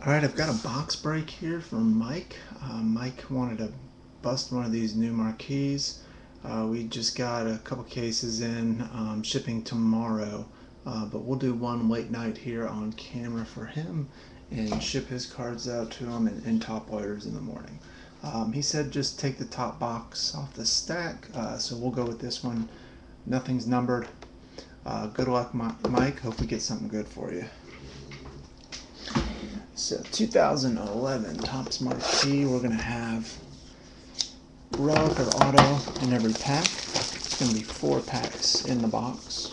Alright, I've got a box break here from Mike. Mike wanted to bust one of these new Marquees. We just got a couple cases in, shipping tomorrow, but we'll do one late night here on camera for him and ship his cards out to him in top loaders in the morning. He said just take the top box off the stack, so we'll go with this one. Nothing's numbered. Good luck, Mike. Hope we get something good for you. So 2011 Topps Marquee, we're going to have relic or auto in every pack. It's going to be 4 packs in the box.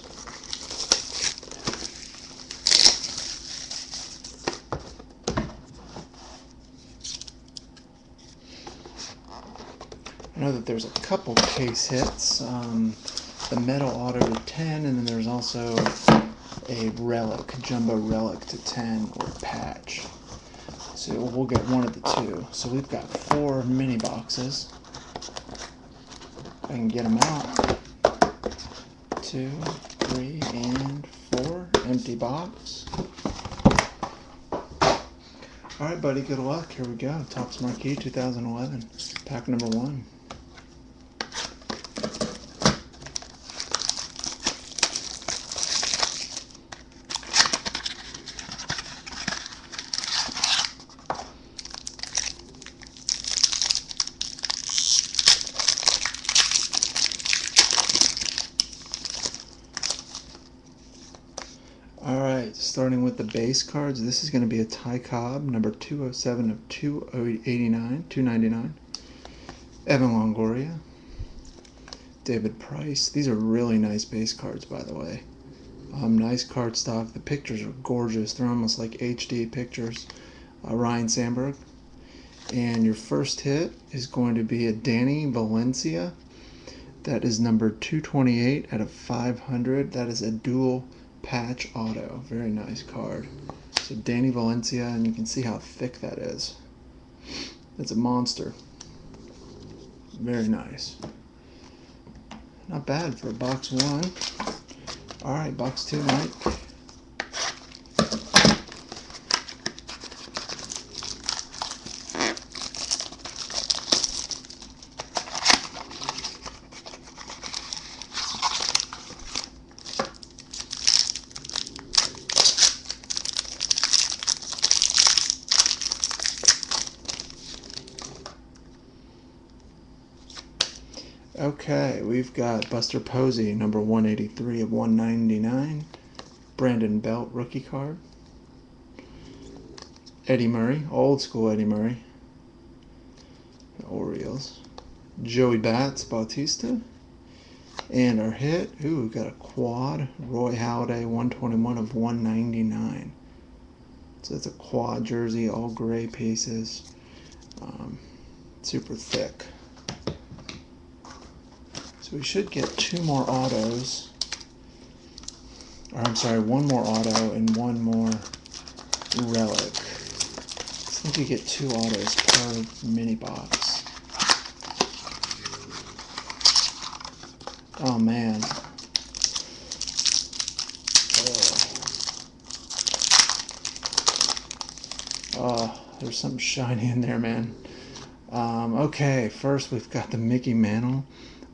I know that there's a couple case hits, the metal auto to 10, and then there's also a relic, jumbo relic to 10 or patch. So we'll get one of the two. So we've got 4 mini boxes. If I can get them out. 2, 3, and 4. Empty box. Alright, buddy, good luck. Here we go. Topps Marquee 2011. Pack number 1. Alright, starting with the base cards, this is going to be a Ty Cobb, number 207 of 299. Evan Longoria. David Price. These are really nice base cards, by the way. Nice card stock. The pictures are gorgeous. They're almost like HD pictures. Ryan Sandberg. And your first hit is going to be a Danny Valencia. That is number 228 out of 500. That is a dual patch auto. Very nice card. So Danny Valencia, and you can see how thick that is. That's a monster. Very nice. Not bad for a box 1. Alright, box 2, Mike. Okay, we've got Buster Posey, number 183 of 199. Brandon Belt, rookie card. Eddie Murray, old school Eddie Murray. The Orioles. Joey Bats, Bautista. And our hit, ooh, we've got a quad. Roy Halladay, 121 of 199. So it's a quad jersey, all gray pieces. Super thick. So we should get 2 more autos, or I'm sorry, 1 more auto and 1 more relic. I think you get 2 autos per mini box. Oh man. Oh, there's something shiny in there, man. Okay, first we've got the Mickey Mantle.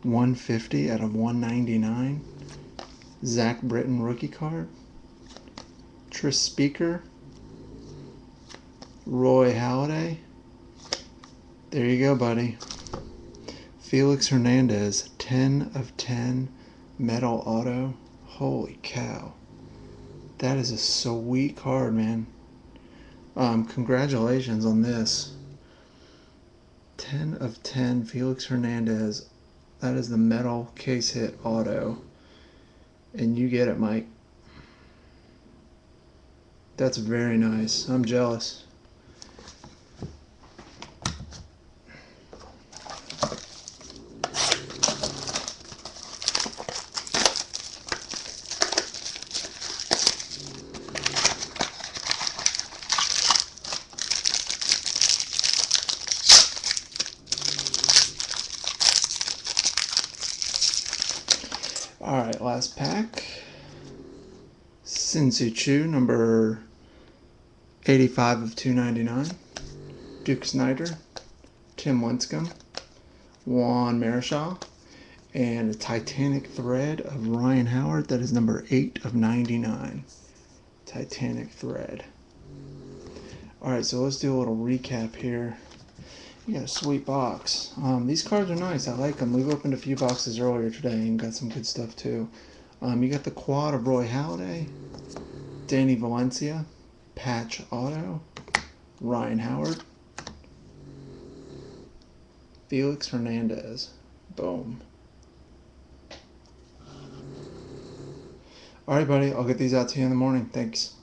150 out of 199. Zach Britton rookie card. Tris Speaker. Roy Halladay. There you go, buddy. Felix Hernandez, 10 of 10 metal auto. Holy cow. That is a sweet card, man. Congratulations on this. 10 of 10 Felix Hernandez. That is the metal case hit auto. And you get it, Mike. That's very nice. I'm jealous. Alright, last pack. Cincy Chu, number 85 of 299. Duke Snyder, Tim Lincecum, Juan Marichal, and a Titanic Thread of Ryan Howard. That is number 8 of 99. Titanic Thread. Alright, so let's do a little recap here. You got a sweet box. These cards are nice. I like them. We've opened a few boxes earlier today and got some good stuff too. You got the quad of Roy Halladay, Danny Valencia, Patch Auto, Ryan Howard, Felix Hernandez. Boom. Alright, buddy. I'll get these out to you in the morning. Thanks.